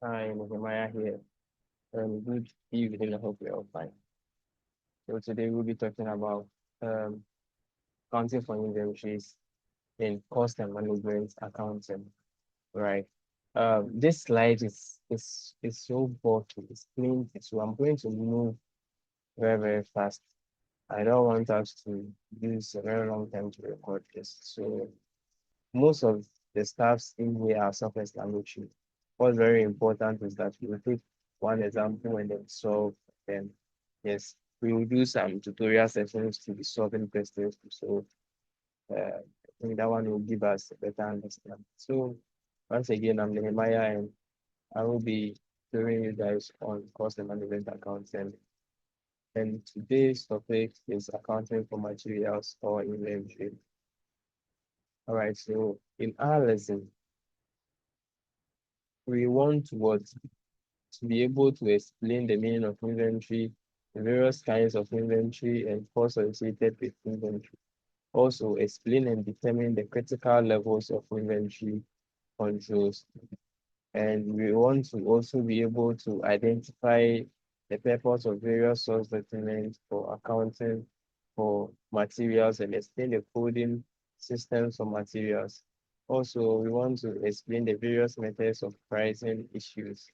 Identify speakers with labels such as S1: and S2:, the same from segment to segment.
S1: Hi, Nehemiah here. Good evening. I hope you're all fine. So today we'll be talking about um, accounting for inventories in cost and management accounting, right? This slide is so bulky, it's plenty, so I'm going to move very, very fast. I don't want us to use a very long time to record this. So most of the stuffs in here are self-explanatory. What's very important is that we will take one example and then solve. Then, yes, we will do some tutorial sessions to be solving questions. So, I think that one will give us a better understanding. So, once again, I'm Nehemiah, and I will be showing you guys on cost and management accounting. And today's topic is accounting for materials or inventory. All right, so in our lesson, we want what to be able to explain the meaning of inventory, the various kinds of inventory, and costs associated with inventory. Also, explain and determine the critical levels of inventory controls. And we want to also be able to identify the purpose of various source documents for accounting for materials and explain the coding systems for materials. Also, we want to explain the various methods of pricing issues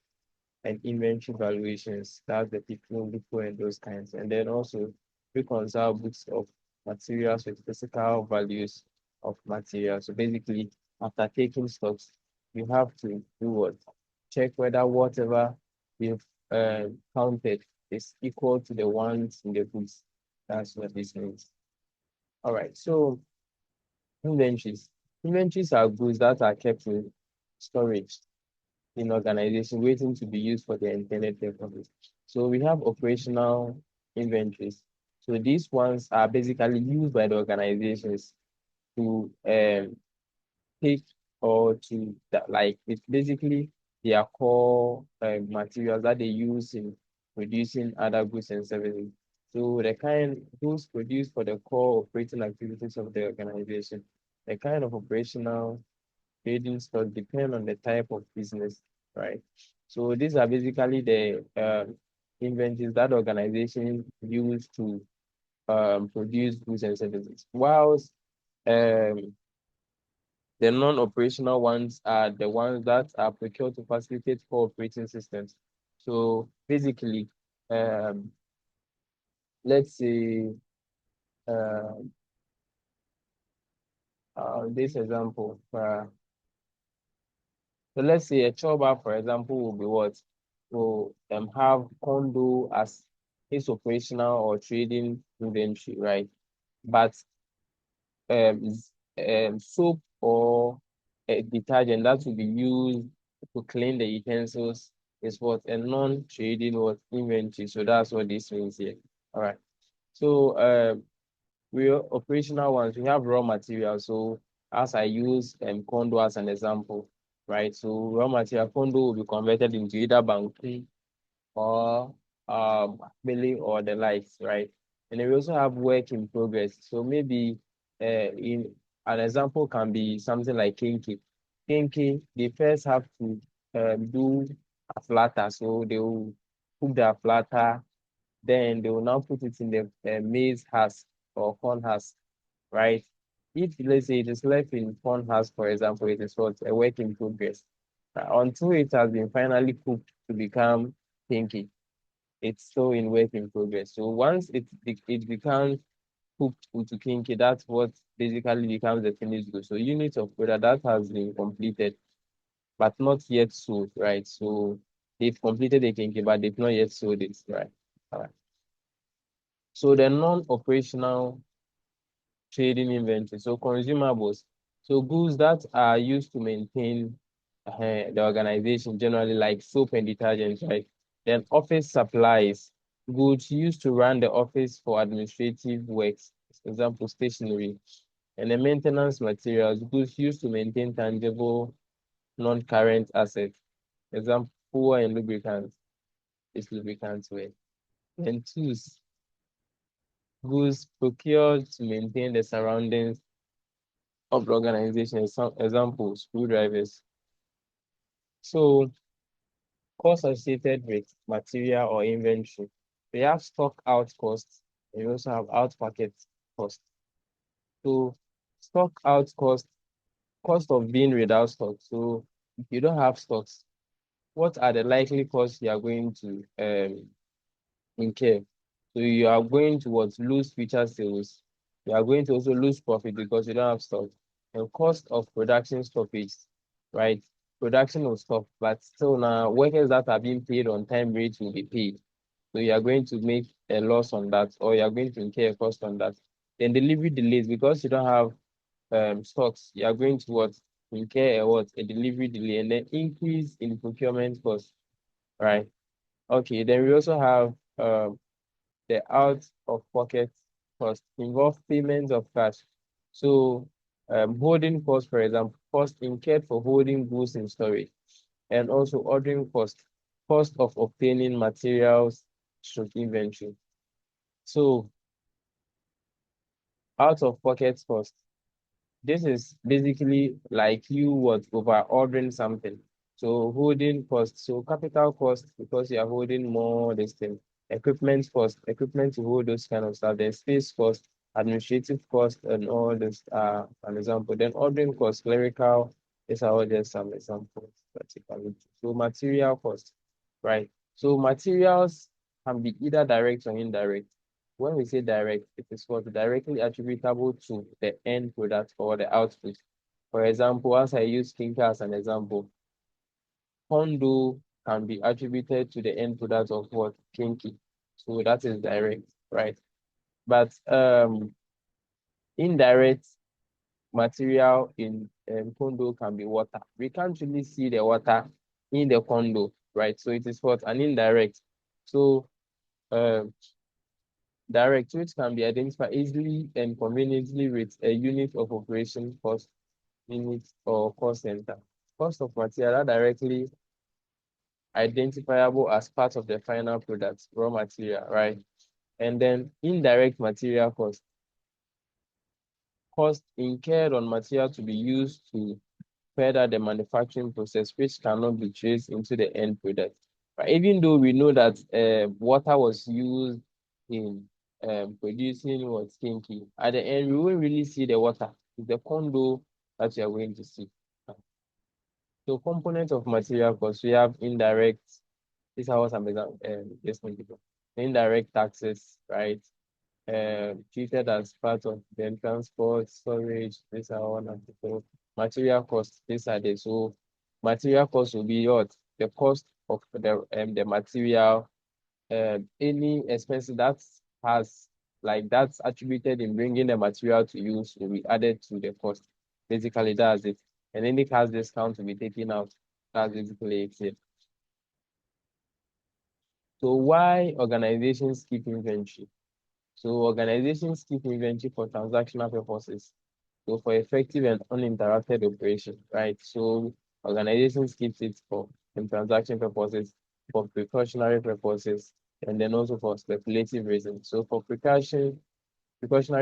S1: and inventory valuations, that's the people and those kinds. And then also reconcile books of materials with physical values of materials. So basically, after taking stocks, you have to do what? Check whether whatever you've counted is equal to the ones in the books. That's what this means. All right, so inventories. Inventories are goods that are kept in storage in organization waiting to be used for the intended purpose. So we have operational inventories. So these ones are basically used by the organizations to take or to that, like it's basically their core materials that they use in producing other goods and services. So the kind those produced for the core operating activities of the organization, the kind of operational trading stock depend on the type of business, right? So these are basically the inventories that organization use to produce goods and services. Whilst um, the non-operational ones are the ones that are procured to facilitate core operating systems. So basically, um, let's say uh, this example, so let's say a chopper, for example, will be what? Will have condo as its operational or trading inventory, right? But soap or a detergent that will be used to clean the utensils is what a non-trading what inventory. So that's what this means here. All right. So we are operational ones, we have raw materials. So as I use condo as an example, right? So raw material condo will be converted into either banku or billing or the likes, right? And then we also have work in progress. So maybe in an example can be something like kinky. Kinky, they first have to do a flatter. So they will cook their flatter, then they will now put it in the maize husk or corn husk, right? If let's say it is left in corn husk, for example, it is what a work in progress. Until it has been finally cooked to become pinky, it's still in work in progress. So once it becomes cooked into kinky, that's what basically becomes the finished good. So unit of product that has been completed, but not yet sold, right? So they've completed the kinky, but they've not yet sold it, right? All right. So the non-operational trading inventory, so consumables, so goods that are used to maintain the organization, generally like soap and detergents, right? Then office supplies, goods used to run the office for administrative works, for example, stationery. And the maintenance materials, goods used to maintain tangible non-current assets, example, fuel and lubricants, is lubricants wear. And tools, goods procured to maintain the surroundings of the organization, some examples, screwdrivers. So Costs associated with material or inventory. We have stock out costs, and we also have out packet cost. So stock out cost of being without stock. So if you don't have stocks, what are the likely costs you are going to incur? So you are going to what, lose future sales. You are going to also lose profit because you don't have stock. And cost of production stoppage, right? Production will stop, but still now workers that are being paid on time rates will be paid. So you are going to make a loss on that, or you are going to incur a cost on that. Then delivery delays, because you don't have stocks, you are going to what, incur a delivery delay, and then increase in procurement costs, right? Okay, then we also have the out of pocket cost involve payments of cash. So holding cost, for example, cost incurred for holding goods in storage, and also ordering cost of obtaining materials stroke inventory. So out of pocket cost. This is basically like you was over ordering something. So holding cost, so capital cost because you are holding more this thing. Equipment cost, equipment to hold those kind of stuff. Then space cost, administrative cost, and all this an example. Then ordering cost, clerical, these are all just some examples that you can look to. So material cost, right? So materials can be either direct or indirect. When we say direct, it is what directly attributable to the end product or the output. For example, as I use skincare as an example, condo can be attributed to the end product of what, kinky. So that is direct, right? But indirect material in condo can be water. We can't really see the water in the condo, right? So it is what, an indirect. So um direct, which can be identified easily and conveniently with a unit of operation cost, unit or cost center. Cost of material are directly identifiable as part of the final product, raw material, right? And then indirect material cost, cost incurred on material to be used to further the manufacturing process, which cannot be traced into the end product. But even though we know that water was used in producing what, kinky, at the end we won't really see the water. It's the condo that you are going to see. So components of material cost, we have indirect. This is how some example indirect taxes, right? Treated as part of the transport, storage, these are one of the material costs. These are the, so material cost will be what? The cost of the material, any expense that has like that's attributed in bringing the material to use will be added to the cost. Basically, that's it. And any cash discount will be taken out. That's basically it. So why organizations keep inventory? So organizations keep inventory for transactional purposes. So for effective and uninterrupted operation, right? So organizations keep it for transaction purposes, for precautionary purposes, and then also for speculative reasons. So for precautionary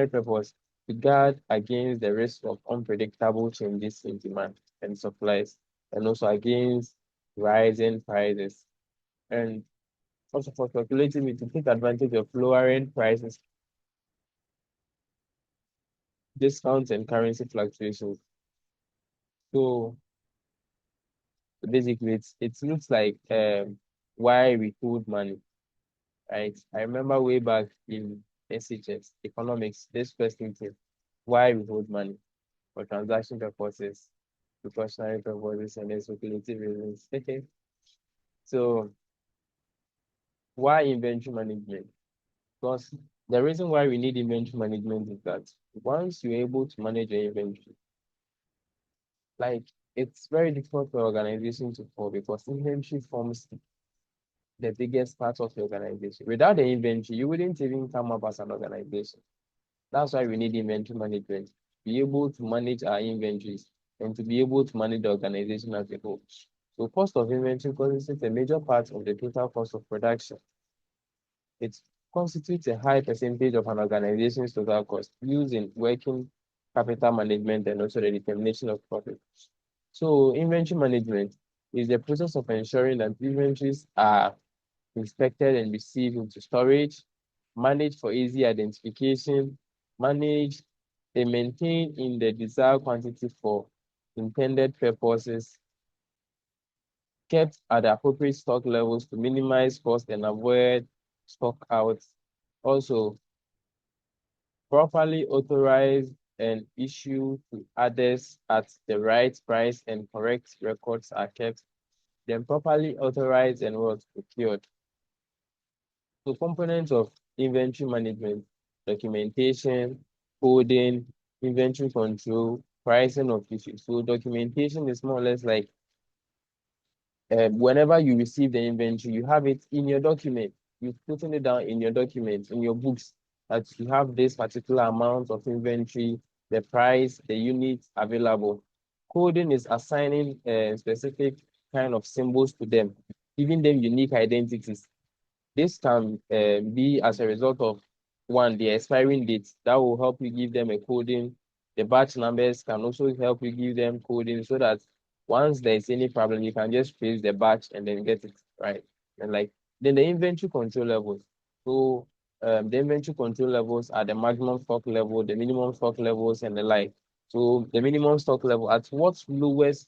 S1: purpose, to guard against the risk of unpredictable changes in demand and supplies, and also against rising prices. And also for speculative, to take advantage of lowering prices, discounts, and currency fluctuations. So basically, it looks like why we hold money, right? I remember way back in SHS economics, this question came, why we hold money for transaction purposes, precautionary purposes, and then speculative reasons. Okay, so why inventory management? Because the reason why we need inventory management is that once you're able to manage your inventory, like it's very difficult for organization to fall because inventory forms the biggest part of the organization. Without the inventory, you wouldn't even come up as an organization. That's why we need inventory management, to be able to manage our inventories and to be able to manage the organization as a whole. So cost of inventory constitutes a major part of the total cost of production. It constitutes a high percentage of an organization's total cost used in working capital management and also the determination of profit. So inventory management, is the process of ensuring that inventories are inspected and received into storage, managed for easy identification, managed and maintained in the desired quantity for intended purposes, kept at the appropriate stock levels to minimize cost and avoid stock outs. Also, properly authorized and issued to others at the right price and correct records are kept, then properly authorized and was procured. So components of inventory management, documentation, coding, inventory control, pricing of issues. So documentation is more or less like whenever you receive the inventory, you have it in your document. You've putting it down in your document, in your books, that you have this particular amount of inventory, the price, the units available. Coding is assigning a specific kind of symbols to them, giving them unique identities. This can be as a result of one, the expiring dates. That will help you give them a coding. The batch numbers can also help you give them coding so that once there's any problem, you can just trace the batch and then get it right. And like then the inventory control levels. So the inventory control levels are the maximum stock level, the minimum stock levels, and the like. So the minimum stock level, at what lowest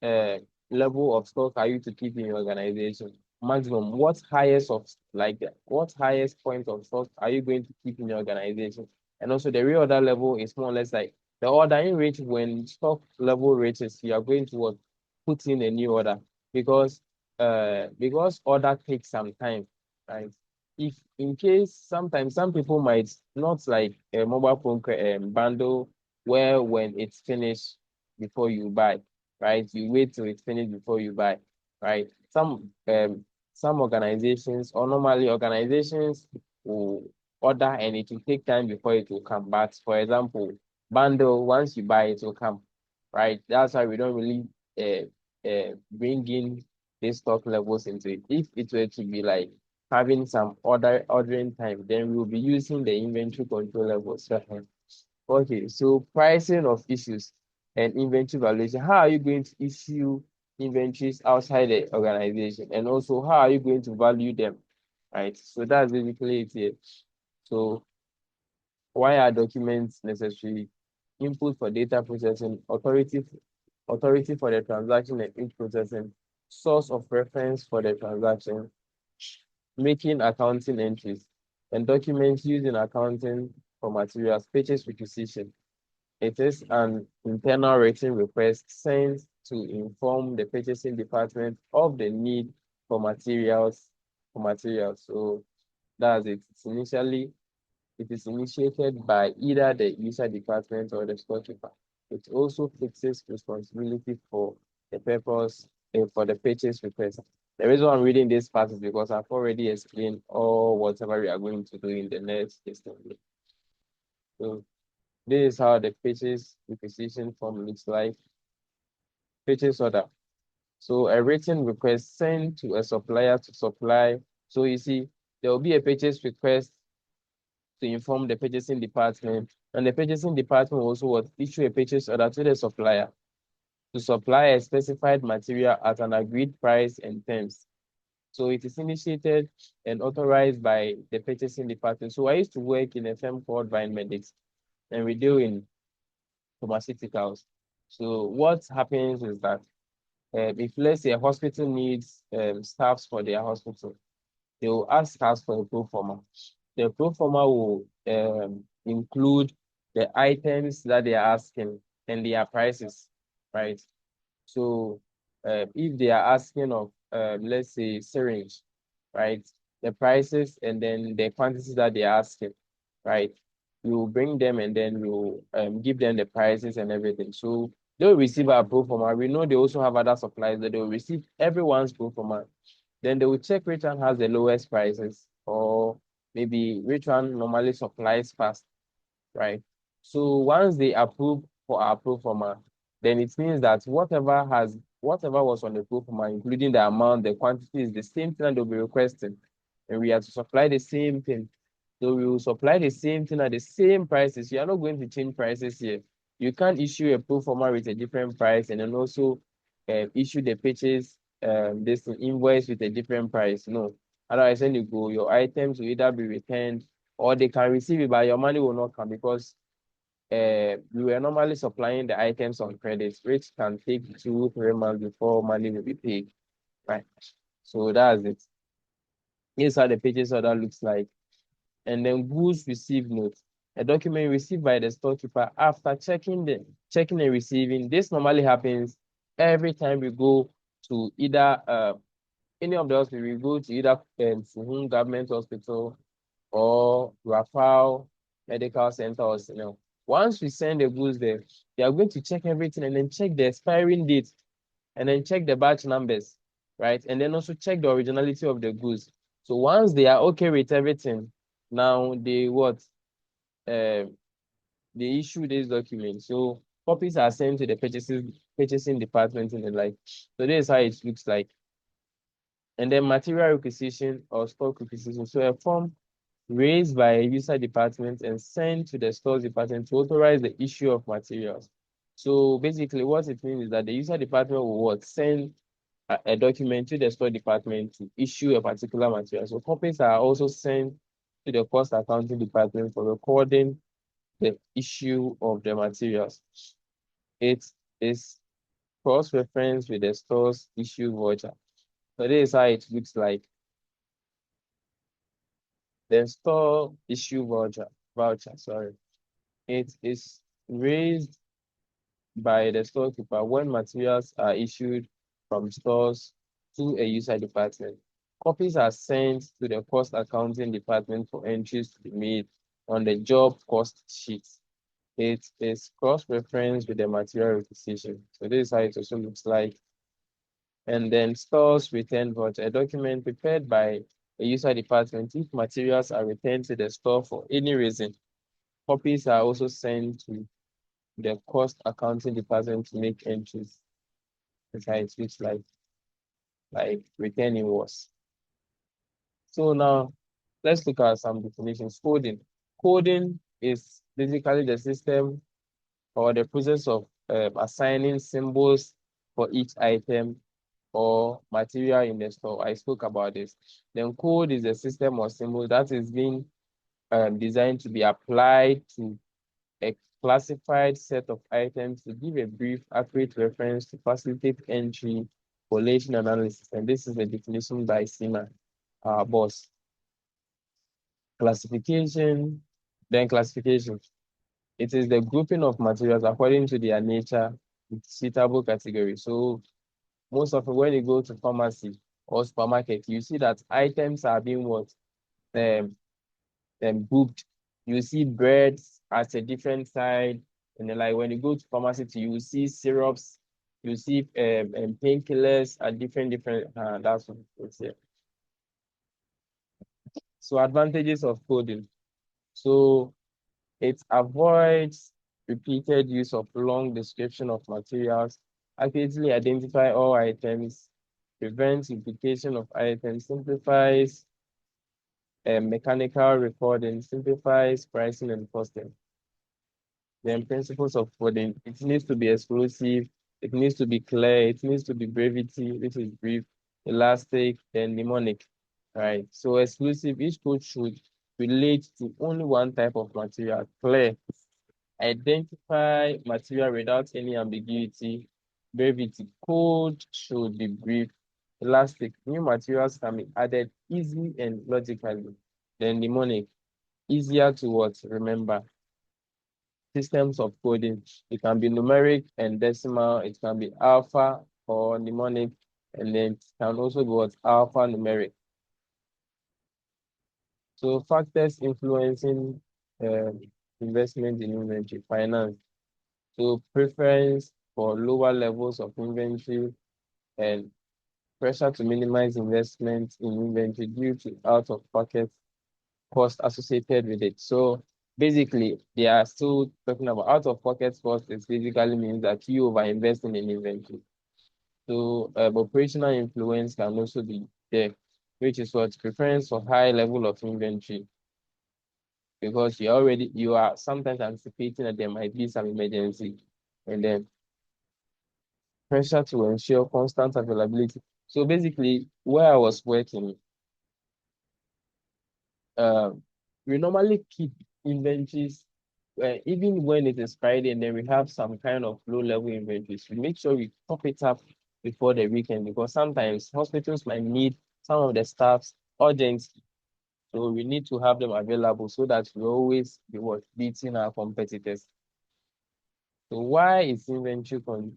S1: uh, level of stock are you to keep in your organization? Maximum, what highest of like what highest point of stock are you going to keep in your organization? And also the reorder level is more or less like the ordering rate. When stock level reaches, you are going to what, put in a new order, because order takes some time, right? If in case sometimes some people might not like a mobile phone bundle where when it's finished before you buy, right? You wait till it's finished before you buy, right? Some organizations, or normally organizations, will order and it will take time before it will come. But for example, bundle, once you buy it will come, right? That's why we don't really bring in these stock levels into it. If it were to be like having some ordering time, then we will be using the inventory control levels. Okay, so pricing of issues and inventory valuation. How are you going to issue inventories outside the organization? And also, how are you going to value them? Right? So that's basically it here. So why are documents necessary? Input for data processing, authority for the transaction and ink processing, source of reference for the transaction, making accounting entries, and documents used in accounting for materials, purchase requisition. It is an internal written request sent to inform the purchasing department of the need for materials. So that's it. It is initiated by either the user department or the storekeeper. It also fixes responsibility for the purpose for the purchase request. The reason I'm reading this part is because I've already explained all whatever we are going to do in the next assembly. So this is how the purchase requisition form looks like. Purchase order. So a written request sent to a supplier to supply. So you see, there will be a purchase request to inform the purchasing department, and the purchasing department also will issue a purchase order to the supplier to supply a specified material at an agreed price and terms. So it is initiated and authorized by the purchasing department. So I used to work in a firm called Vine Medics, and we deal in pharmaceuticals. So what happens is that if let's say a hospital needs staffs for their hospital, they will ask us for a pro forma. The pro forma will include the items that they are asking and their prices, right? So if they are asking of, let's say, syringe, right? The prices and then the quantities that they are asking, right? We will bring them and then we will give them the prices and everything. So they'll receive our pro forma. We know they also have other suppliers that they will receive everyone's pro forma. Then they will check which one has the lowest prices, or maybe which one normally supplies fast, right? So once they approve for our pro forma, then it means that whatever was on the pro forma, including the amount, the quantity, is the same thing that they'll be requesting. And we have to supply the same thing. So we will supply the same thing at the same prices. You are not going to change prices here. You can't issue a pro forma with a different price and then also issue the purchase this invoice with a different price. No. Otherwise, when you go, your items will either be returned or they can receive it, but your money will not come because we were normally supplying the items on credit, which can take 2-3 months before money will be paid. Right. So that's it. Here's how the purchase order looks like. And then goods received note. A document received by the storekeeper after checking and receiving. This normally happens every time we go to either any of the hospitals. We go to either Fuhun Government Hospital or Rafal Medical Center or once we send the goods there, they are going to check everything and then check the expiring date and then check the batch numbers, right? And then also check the originality of the goods. So once they are okay with everything, now they what? They issue this document. So copies are sent to the purchasing department and the like. So this is how it looks like. And then material requisition or stock requisition. So a form raised by a user department and sent to the stores department to authorize the issue of materials. So basically what it means is that the user department will what? Send a document to the store department to issue a particular material. So copies are also sent to the cost accounting department for recording the issue of the materials. It is cross-reference with the store's issue voucher. So this is how it looks like. The store issue voucher, sorry. It is raised by the storekeeper when materials are issued from stores to a user department. Copies are sent to the cost accounting department for entries to be made on the job cost sheet. It is cross-referenced with the material requisition. So this is how it also looks like. And then stores return voucher, a document prepared by a user department. If materials are returned to the store for any reason, copies are also sent to the cost accounting department to make entries. That's how it looks like returning was. So now let's look at some definitions. Coding. Coding is basically the system or the process of assigning symbols for each item or material in the store. I spoke about this. Then code is a system or symbol that is being designed to be applied to a classified set of items to give a brief, accurate reference to facilitate entry, correlation analysis. And this is the definition by Sima, our boss. Classification, then classification. It is the grouping of materials according to their nature with suitable category. So most often when you go to pharmacy or supermarket, you see that items are being what? Grouped. You see breads at a different side. And then like when you go to pharmacy, you see syrups, you see painkillers at different, that's what it's here. So advantages of coding. So it avoids repeated use of long description of materials, accurately identify all items, prevents duplication of items, simplifies mechanical recording, simplifies pricing and costing. Then principles of coding, it needs to be exclusive, it needs to be clear, it needs to be brevity, which is brief, elastic, then mnemonic, right? So exclusive, each code should relate to only one type of material. Clear, identify material without any ambiguity. Brevity, code should be brief. Elastic, new materials can be added easily and logically. Then mnemonic, easier to what? Remember. Systems of coding, it can be numeric and decimal, it can be alpha or mnemonic, and then it can also be what? Alphanumeric. So factors influencing investment in inventory, finance. So preference for lower levels of inventory and pressure to minimize investment in inventory due to out-of-pocket cost associated with it. So basically, they are still talking about out-of-pocket cost. It basically means that you overinvest in an inventory. So operational influence can also be there, which is what preference for high level of inventory, because you are sometimes anticipating that there might be some emergency, and then pressure to ensure constant availability. So basically, where I was working, uh, we normally keep inventories, even when it is Friday and then we have some kind of low level inventories. We make sure we top it up before the weekend because sometimes hospitals might need some of the staffs urgently. So we need to have them available so that we always be beating our competitors. So why is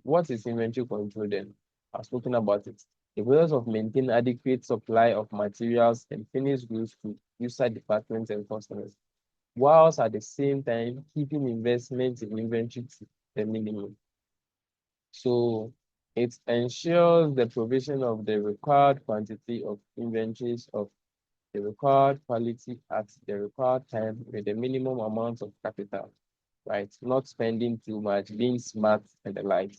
S1: what is inventory control then? I've spoken about it. The process of maintaining adequate supply of materials and finished goods to user departments and customers, whilst at the same time keeping investments in inventory to the minimum. So it ensures the provision of the required quantity of inventories of the required quality at the required time with the minimum amount of capital, right? Not spending too much, being smart and the like.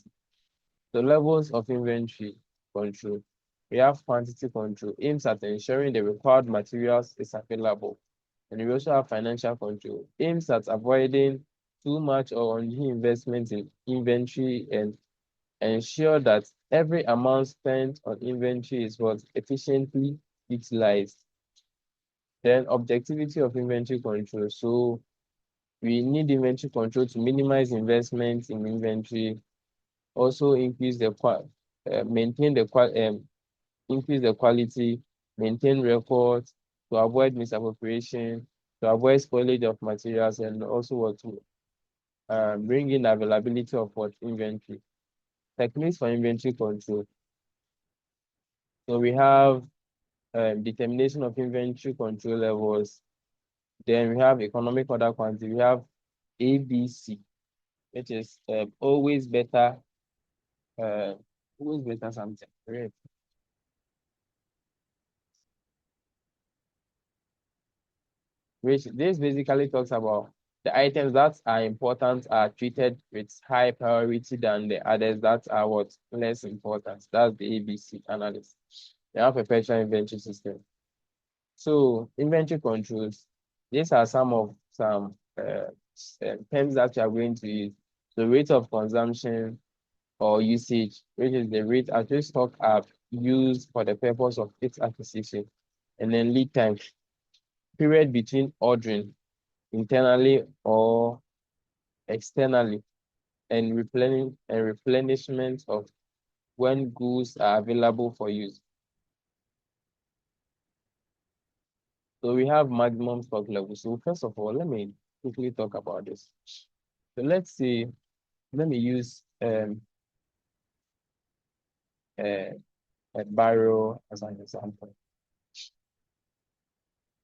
S1: The levels of inventory control. We have quantity control, aims at ensuring the required materials is available. And we also have financial control, aims at avoiding too much or undue investment in inventory and ensure that every amount spent on inventory is what efficiently utilized. Then objectivity of inventory control. So we need inventory control to minimize investments in inventory, also maintain the increase the quality, maintain records to avoid misappropriation, to avoid spoilage of materials, and also what to bring in availability of what inventory. Techniques for inventory control. So we have determination of inventory control levels. Then we have economic order quantity. We have ABC, which is uh, always better something. Right? Which this basically talks about the items that are important are treated with high priority than the others that are what less important. That's the ABC analysis. They have perpetual inventory system. So inventory controls, these are some terms that you are going to use. The rate of consumption or usage, which is the rate at which stock are used for the purpose of its acquisition, and then lead time, period between ordering internally or externally, and replenishment of when goods are available for use. So we have maximum stock level. So first of all, let me quickly talk about this. So let's see, let me use a, a barrel as an example.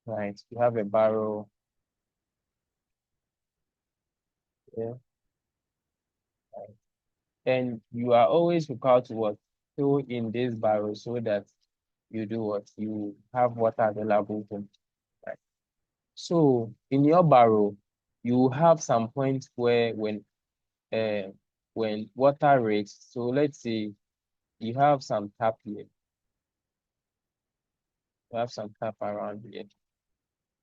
S1: Right, you have a barrel here, right? And you are always required to what? Fill in this barrel so that you do what? You have water available to, right? So in your barrel, you have some points where when water rates, so let's say you have some tap here, you have some tap around here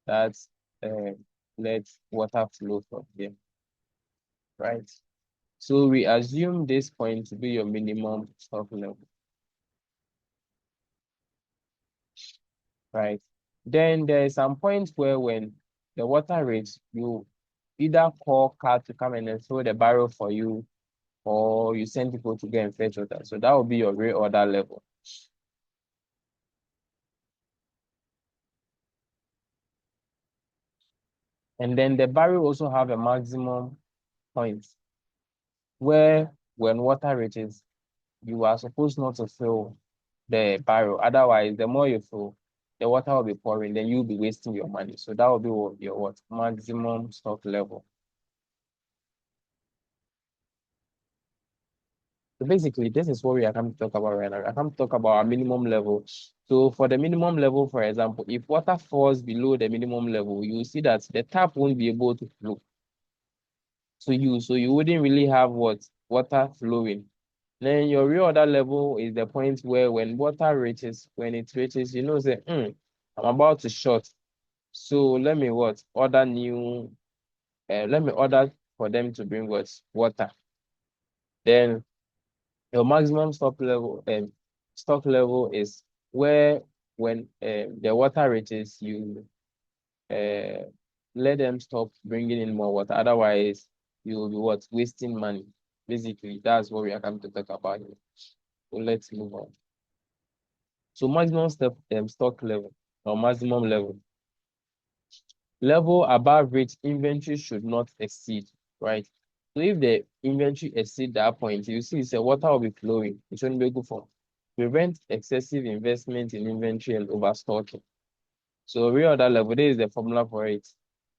S1: that's let water flow from here, right? So we assume this point to be your minimum stock level, right? Then there is some point where when the water rates, you either call car to come and then fill the barrel for you, or you send people to go and fetch water. So that will be your reorder level. And then the barrel also have a maximum point where when water reaches, you are supposed not to fill the barrel. Otherwise, the more you fill, the water will be pouring, then you'll be wasting your money. So that will be your what maximum stock level. So basically, this is what we are coming to talk about right now. I come to talk about our minimum level. So for the minimum level, for example, if water falls below the minimum level, you will see that the tap won't be able to flow to you. So you wouldn't really have water flowing. Then your reorder level is the point where when it reaches, you know, say, I'm about to short. So let me let me order for them to bring water. Then your maximum stop level, stock level is where when the water reaches, you uh, let them stop bringing in more water. Otherwise, you will be what? Wasting money. Basically, that's what we are coming to talk about here. So let's move on. So maximum stock level or maximum level. Level above which inventory should not exceed, right? So if the inventory exceed that point, you see the water will be flowing. It shouldn't be good for. Prevent excessive investment in inventory and overstocking. So real order level, this is the formula for it.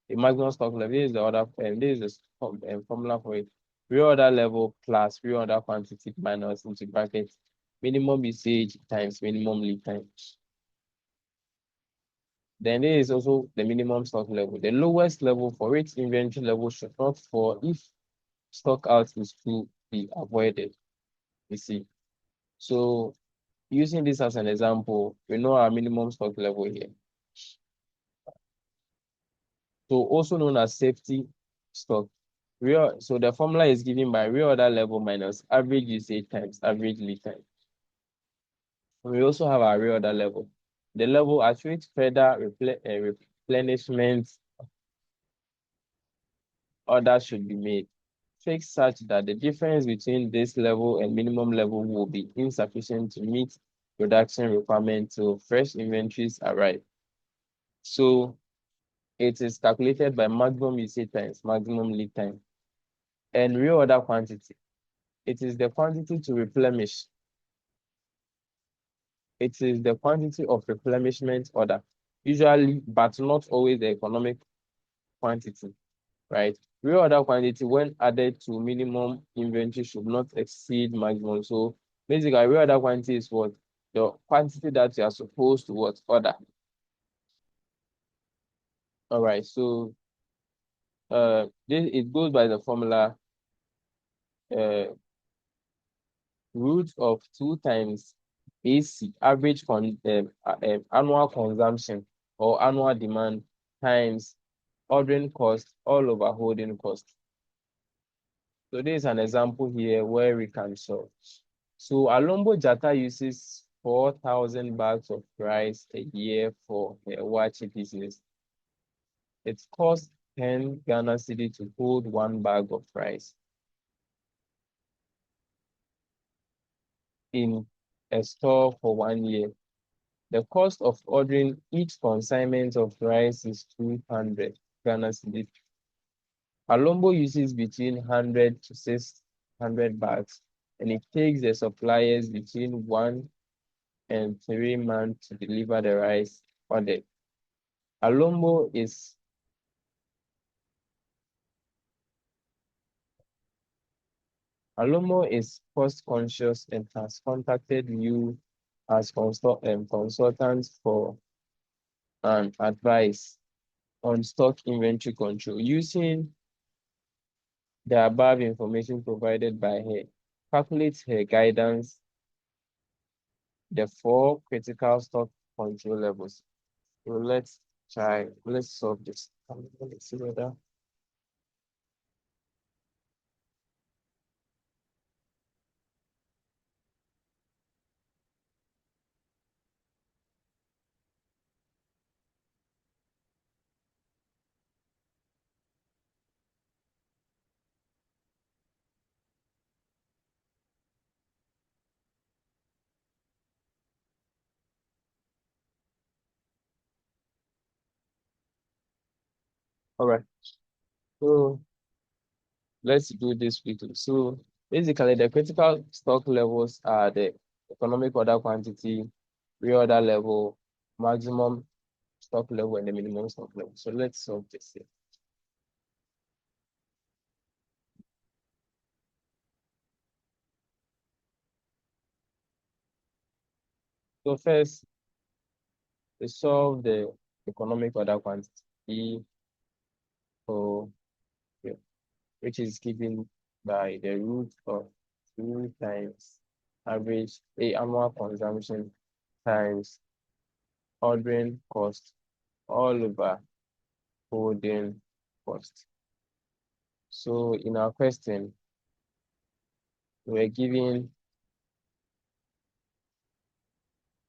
S1: The maximum stock level, this is the order, and this is the formula for it. Real order level plus real order quantity minus into brackets minimum usage times minimum lead time. Then there is also the minimum stock level. The lowest level for its inventory level should not fall if stock out is to be avoided. You see. So using this as an example, we know our minimum stock level here. So also known as safety stock. So the formula is given by real order level minus average usage times average lead time. We also have our real order level. The level at which further replenishment orders should be made, fixed such that the difference between this level and minimum level will be insufficient to meet production requirements till fresh inventories arrive. So it is calculated by maximum usage times maximum lead time and real order quantity. It is the quantity to replenish. It is the quantity of replenishment order, usually, but not always the economic quantity, right? Real order quantity, when added to minimum inventory, should not exceed maximum. So basically, real order quantity is what? The quantity that you are supposed to what? Order. All right, so this it goes by the formula uh, root of 2 times AC, average annual consumption or annual demand times ordering cost all over holding cost. So this is an example here where we can solve. So Alombo Jata uses 4,000 bags of rice a year for a wachi business. It costs 10 Ghana cedi to hold 1 bag of rice in a store for 1 year. The cost of ordering each consignment of rice is 200 Ghana cedi. Alombo uses between 100 to 600 bags, and it takes the suppliers between 1 and 3 months to deliver the rice ordered. Alombo is cost conscious and has contacted you as consultants for an advice on stock inventory control. Using the above information provided by her, calculate her guidance, the 4 critical stock control levels. So let's solve this. Let's see whether. All right. So let's do this quickly. So basically, the critical stock levels are the economic order quantity, reorder level, maximum stock level, and the minimum stock level. So let's solve this here. So first, we solve the economic order quantity, for, yeah, which is given by the root of 2 times average annual consumption times ordering cost all over holding cost. So in our question, we're given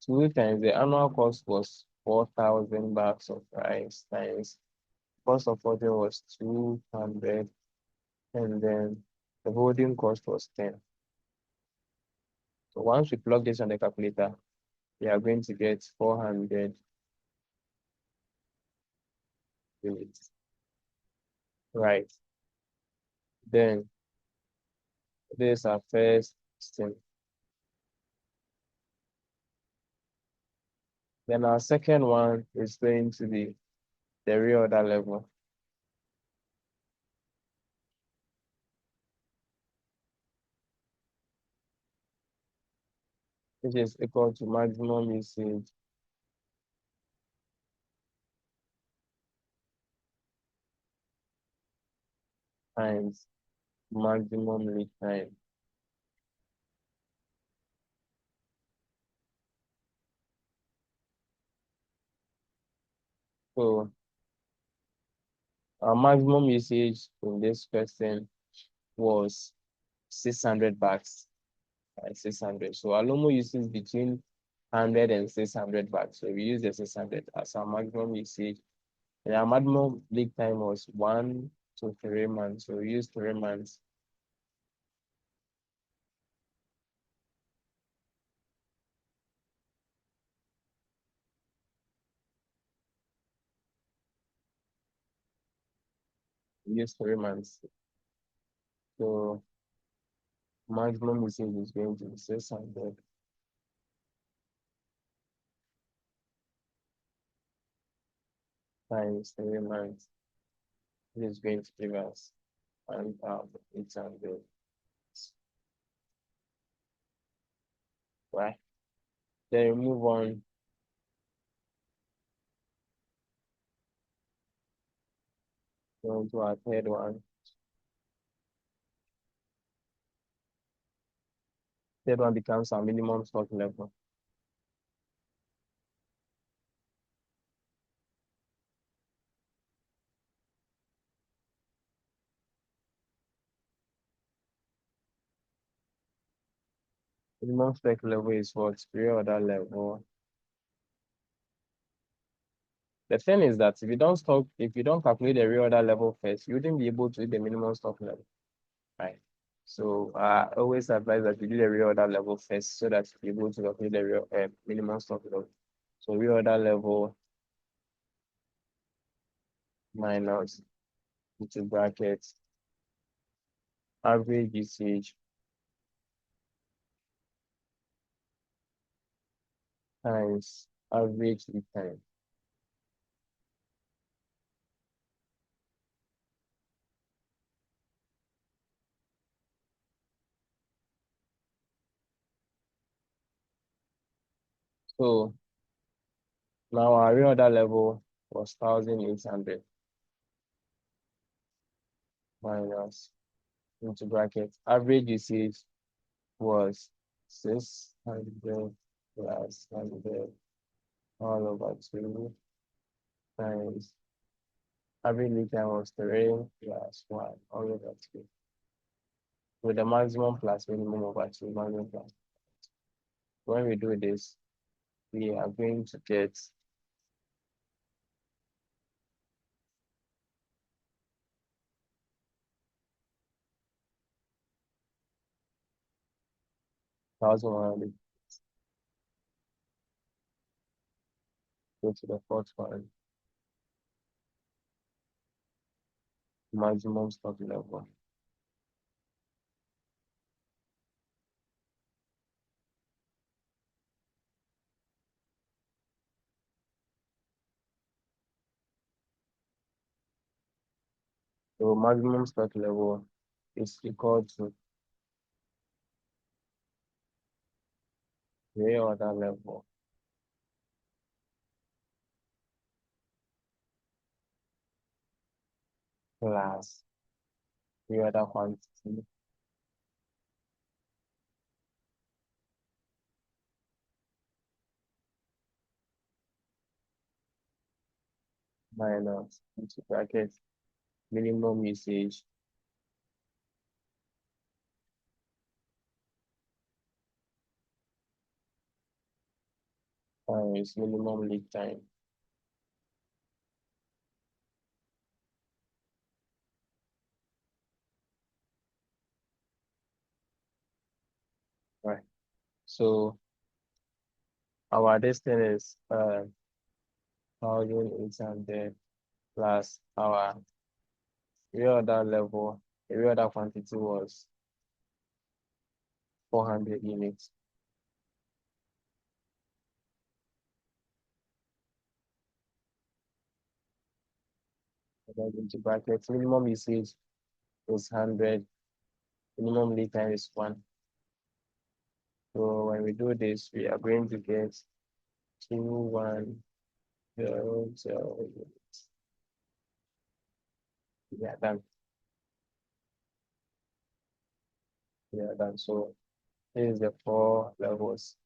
S1: Two times the annual cost was 4,000 bags of rice times cost of holding was 200, and then the holding cost was 10. So once we plug this on the calculator, we are going to get 400 units. Right. Then this is our first step. Then our second one is going to be the reorder level, which is equal to maximum usage times maximum lead time. So our maximum usage in this question was 600 bags. 600. So Alomo uses between 100 and 600 bags. So we use the 600 as our maximum usage. And our maximum lead time was 1 to 3 months. So we use 3 months. We use 3 months. So maximum usage is going to be 600 times 3 months. This is going to give us 1,800. Right. Then we move on to our third one. Third one becomes our minimum stock level. Minimum stock level is what? Pre-order level. The thing is that if you don't calculate the reorder level first, you wouldn't be able to hit the minimum stock level, right? So I always advise that you do the reorder level first so that you're able to calculate the minimum stock level. So reorder level minus into brackets average usage times average lead time. So now our reorder level was 1,800 minus into brackets average usage was 600 plus 100 all over 2 times average lead time was 3 plus 1 all over 2 with the maximum plus minimum over 2 maximum plus. When we do this, we are going to get 1,100. Go to the fourth one, maximum stock level. So maximum stock level is equal to reorder level plus reorder quantity minus into brackets minimum usage times minimum lead time. Right. So our distance is 1,800 plus our real order level, the real order quantity was 400 units. And then into brackets, minimum usage is 100, minimum lead time is 1. So when we do this, we are going to get 2100. Yeah, done. Yeah, done. So this is the 4 levels.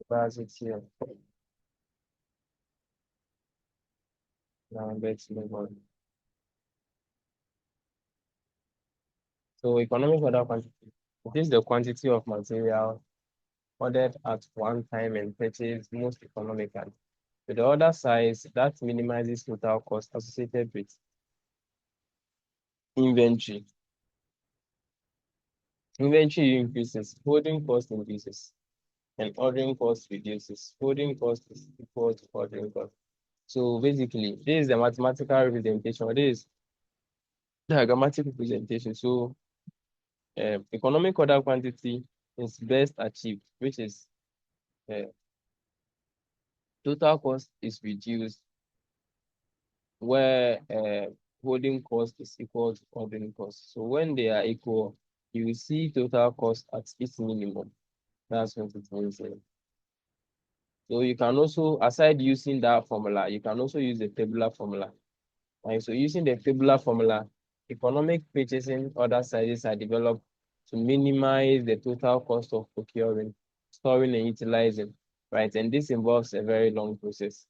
S1: Capacity of let's move on. So economic order quantity. This is the quantity of material ordered at one time and purchased most economically. With the order size, that minimizes total cost associated with inventory. Inventory increases, holding cost increases, and ordering cost reduces. Holding cost is equal to ordering cost. So basically, this is the mathematical representation. This is diagrammatic representation. So economic order quantity is best achieved, which is uh, total cost is reduced where holding cost is equal to ordering cost. So when they are equal, you will see total cost at its minimum. That's what it means. So you can also, aside using that formula, you can also use the tabular formula. Right? So using the tabular formula, economic purchasing order sizes are developed to minimize the total cost of procuring, storing, and utilizing. Right. And this involves a very long process.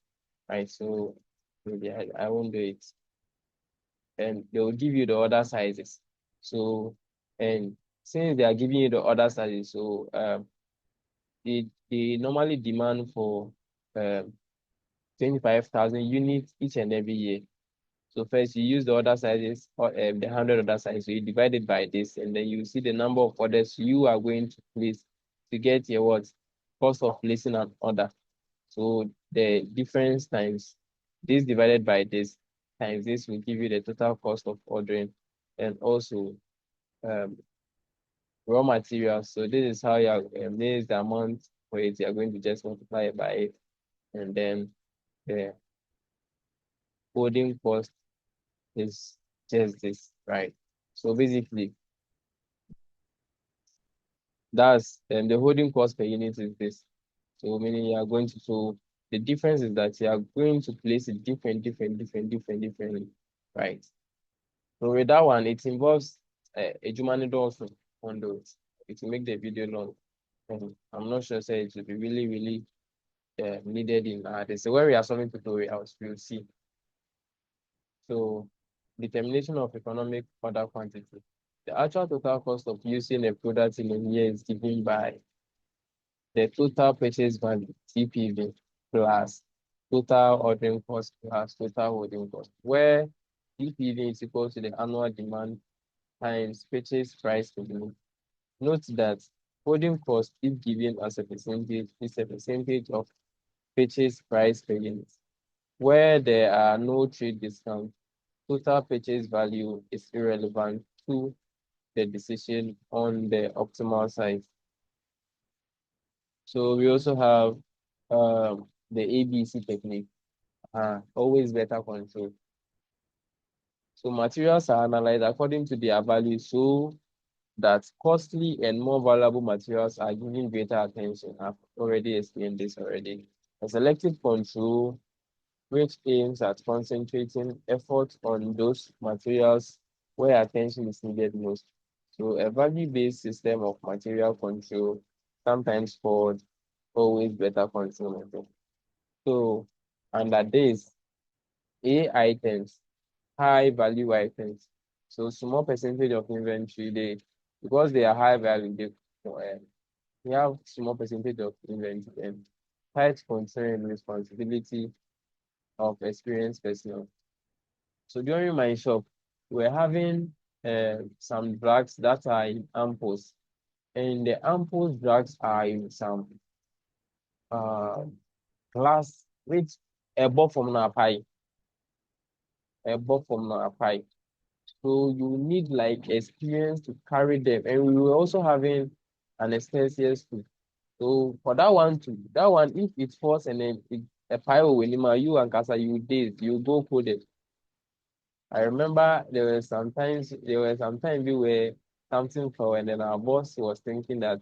S1: Right. So maybe I won't do it. And they will give you the order sizes. So, and since they are giving you the order sizes, so they normally demand for 25,000 units each and every year. So first you use the order sizes or the 100 order size. So you divide it by this, and then you see the number of orders you are going to place to get your what cost of placing an order. So the difference times this divided by this times this will give you the total cost of ordering, and also um, raw materials. So this is how you are, this is the amount for it. You are going to just multiply it by it, and then the holding cost is just this, right? So basically, that's the holding cost per unit is this. So meaning you are going to, so the difference is that you are going to place it differently, right? So with that one, it involves a Jumani also on those. It will make the video long. And I'm not sure say it will be really needed in this. So where we are solving tutorials, we'll see. So determination of economic order quantity. The actual total cost of using a product in a year is given by the total purchase value, TPV, plus total ordering cost plus total holding cost, where TPV is equal to the annual demand times purchase price per unit. Note that holding cost, if given as a percentage, is a percentage of purchase price per unit. Where there are no trade discounts, total purchase value is irrelevant to the decision on the optimal size. So we also have the ABC technique, always better control. So materials are analyzed according to their value so that costly and more valuable materials are given greater attention. I've already explained this already. A selective control which aims at concentrating effort on those materials where attention is needed most. So a value-based system of material control, sometimes called always better control method. So under this, A items, high value items. So small percentage of inventory, they because they are high value, we have small percentage of inventory and tight concern responsibility of experienced personnel. So during my shop, we're having some drugs that are in ampoules, and the ampoules drugs are in some uh, glass which a bought from a pie, a bought from a pie. So you need like experience to carry them, and we were also having anesthesias too. So for that one too, that one if it falls and then a pie will you and Kasa you did you go coded. I remember there were sometimes we were something for and then our boss was thinking that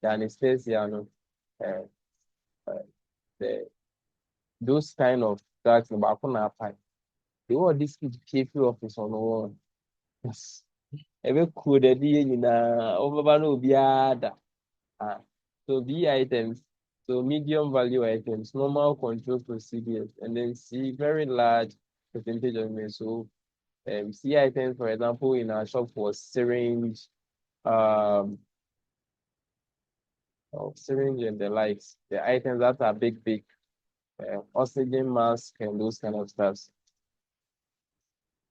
S1: the anesthesia, no, uh, uh, the those kind of drugs about pie. They were this KP office on one. Yes. Ebe coded in over no biada. Ah. So B items, so medium value items, normal control procedures, and then C very large percentage of them. So C items, for example, in our shop was syringe, um, syringe and the likes, the items that are big, oxygen mask and those kind of stuff.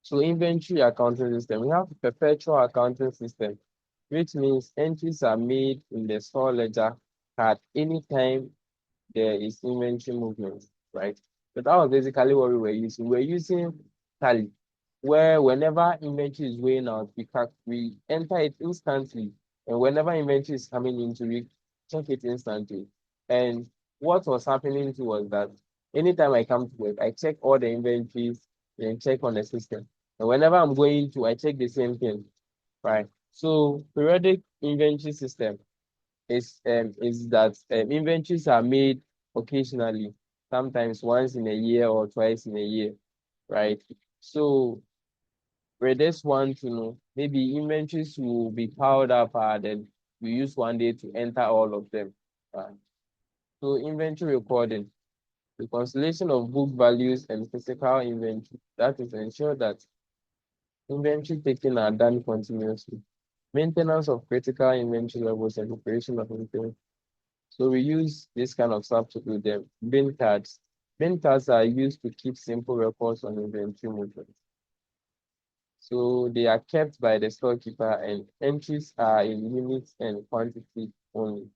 S1: So inventory accounting system, we have perpetual accounting system, which means entries are made in the store ledger at any time there is inventory movement, right? So that was basically what we were using. We were using tally, where whenever inventory is going out, we enter it instantly. And whenever inventory is coming into, we check it instantly. And what was happening to was that anytime I come to work, I check all the inventories and check on the system. And whenever I'm going to, I check the same thing, right? So periodic inventory system is that inventories are made occasionally, sometimes once in a year or twice in a year, right? So for this one to know, maybe inventories will be piled up, then we use one day to enter all of them. Right? So inventory recording, reconciliation of book values and physical inventory. That is ensure that inventory taking are done continuously. Maintenance of critical inventory levels and operation of inventory. So we use this kind of stuff to do them. Bin cards. Bin cards are used to keep simple records on inventory movement. So they are kept by the storekeeper and entries are in units and quantity only.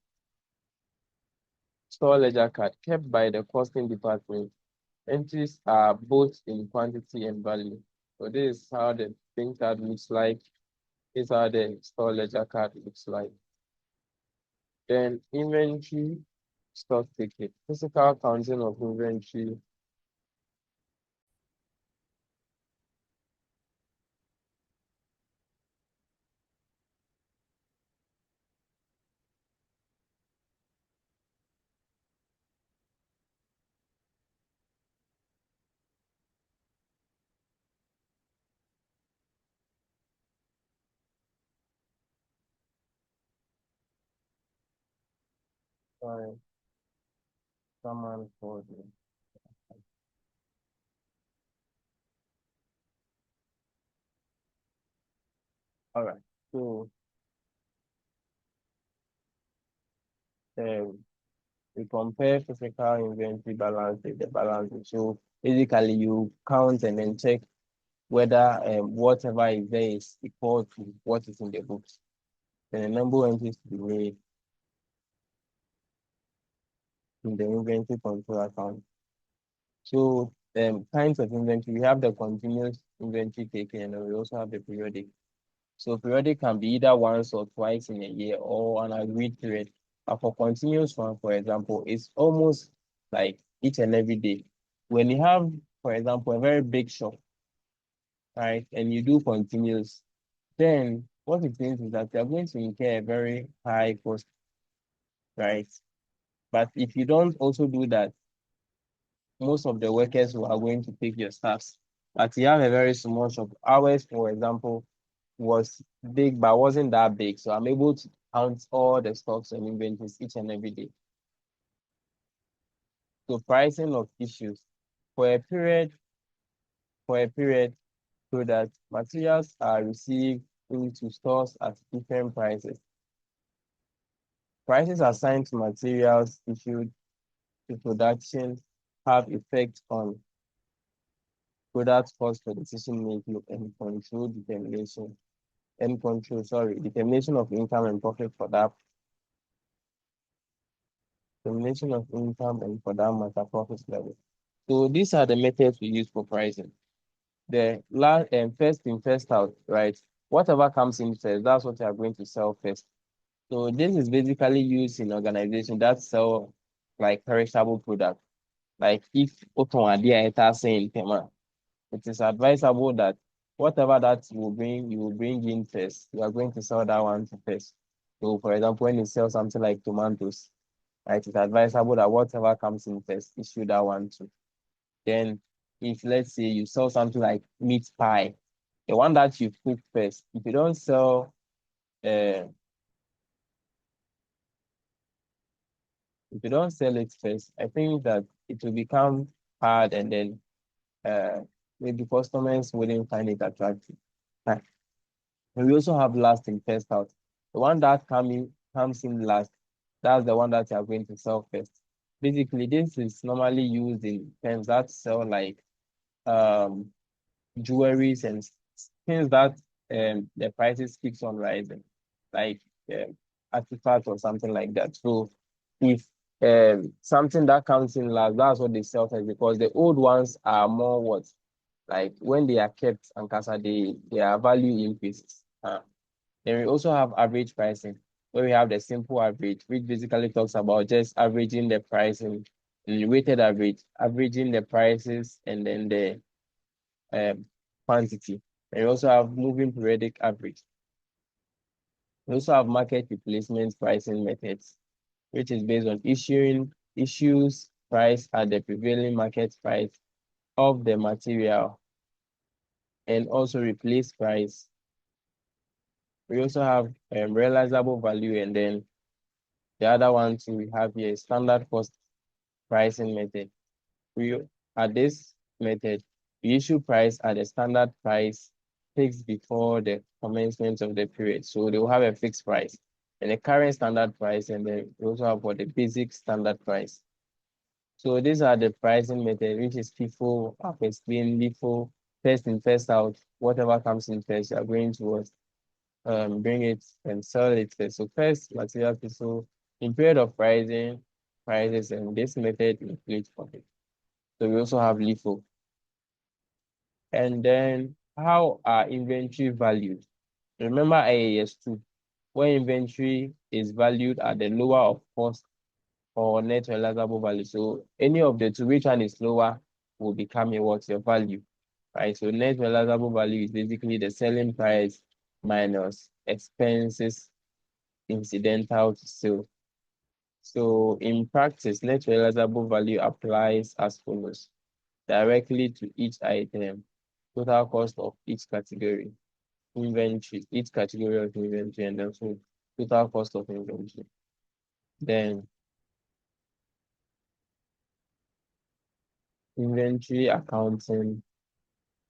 S1: Store ledger card kept by the costing department. Entries are both in quantity and value. So this is how the bin card looks like. This is how the store ledger card looks like. Then inventory stock ticket. Physical counting of inventory. Sorry, someone called me. All right. So um, we compare physical inventory balance with the balance. So basically, you count and then check whether whatever is there is equal to what is in the books. Then the number of entries to be made in the inventory control account. So kinds of inventory, we have the continuous inventory taken, and then we also have the periodic. So periodic can be either once or twice in a year or an agreed period. But for continuous one, for example, it's almost like each and every day. When you have, for example, a very big shop, right, and you do continuous, then what it means is that you're going to incur a very high cost, right? But if you don't also do that, most of the workers who are going to take your staffs. But you have a very small shop. Ours, for example, was big, but wasn't that big. So I'm able to count all the stocks and inventories each and every day. So pricing of issues for a period, so that materials are received into stores at different prices. Prices assigned to materials issued to production have effect on product cost for decision making and control, sorry, determination of income and profit for that, determination of income and for that matter, profit level. So these are the methods we use for pricing. The last and first in, first out, right? Whatever comes in first, that's what you are going to sell first. So this is basically used in organizations that sell like perishable products. Like if Oton Adia Eta saying Tema, it is advisable that whatever that you will bring in first. You are going to sell that one first. So for example, when you sell something like tomatoes, right, it's advisable that whatever comes in first, issue that one too. Then if let's say you sell something like meat pie, the one that you cook first, if you don't sell uh if you don't sell it first, I think that it will become hard and then maybe customers wouldn't find it attractive. Right. And we also have last in first out. The one that comes in last, that's the one that you are going to sell first. Basically, this is normally used in terms that sell like um jewelries and things that the prices keeps on rising, like artifacts or something like that. So if something that comes in last, that's what they sell first because the old ones are more what, like when they are kept and casa, their value increases. Then we also have average pricing, where we have the simple average, which basically talks about just averaging the pricing, and weighted average, averaging the prices, and then the quantity. And we also have moving periodic average. We also have market replacement pricing methods, which is based on issues price at the prevailing market price of the material and also replace price. We also have realizable value, and then the other one too we have here is standard cost pricing method. We at this method, we issue price at the standard price fixed before the commencement of the period. So they will have a fixed price and a current standard price, and then we also have what the basic standard price. So these are the pricing method, which is FIFO, I've explained FIFO, first in, first out, whatever comes in first, you are going to bring it and sell it first. So first material FIFO, in period of prices, and this method includes profit. So we also have LIFO. And then how are inventory valued? Remember IAS2, where inventory is valued at the lower of cost or net realizable value. So any of the two, which one is lower will become what's your value, right? So net realizable value is basically the selling price minus expenses incidental to sale. So in practice, net realizable value applies as follows: directly to each item, total cost of each category, inventory, each category of inventory, and also total cost of inventory. Then inventory accounting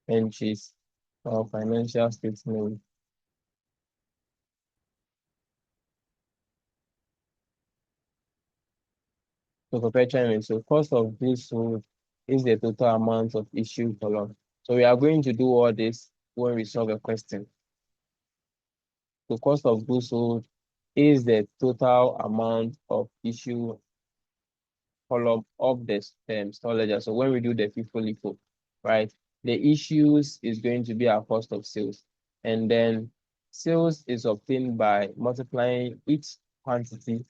S1: entries or financial statement. So perpetual, so cost of goods sold is the total amount of issued column. So we are going to do all this when we solve a question. The cost of goods sold is the total amount of issue column of the store ledger. So when we do the FIFO, right, the issues is going to be our cost of sales. And then sales is obtained by multiplying each quantity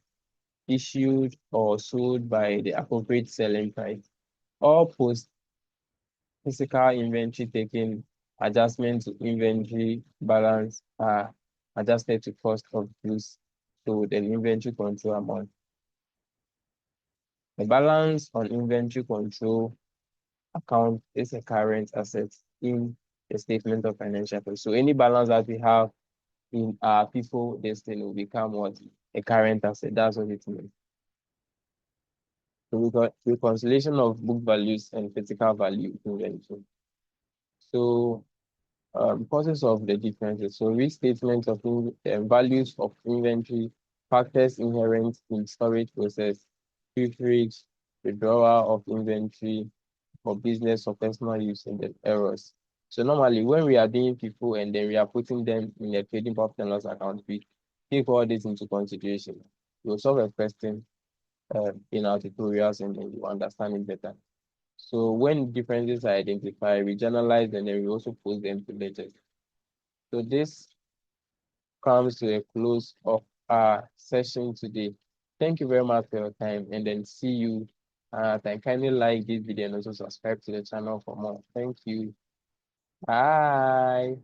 S1: issued or sold by the appropriate selling price. All post physical inventory taking adjustments to inventory balance are adjusted to cost of goods sold and inventory control amount. The balance on inventory control account is a current asset in the statement of financial affairs. So any balance that we have in our FIFO, this thing will become what? A current asset. That's what it means. So we got reconciliation of book values and physical value inventory. So causes of the differences. So restatement of values of inventory factors inherent in storage process, preferage, withdrawal of inventory for business or personal use, and then errors. So normally when we are doing people and then we are putting them in a trading profit and loss account, we take all this into consideration. We'll solve a question in our tutorials and then you understand it better. So when differences are identified, we generalize and then we also post them to ledgers. So this comes to a close of our session today. Thank you very much for your time and then see you. And kindly like this video and also subscribe to the channel for more. Thank you. Bye.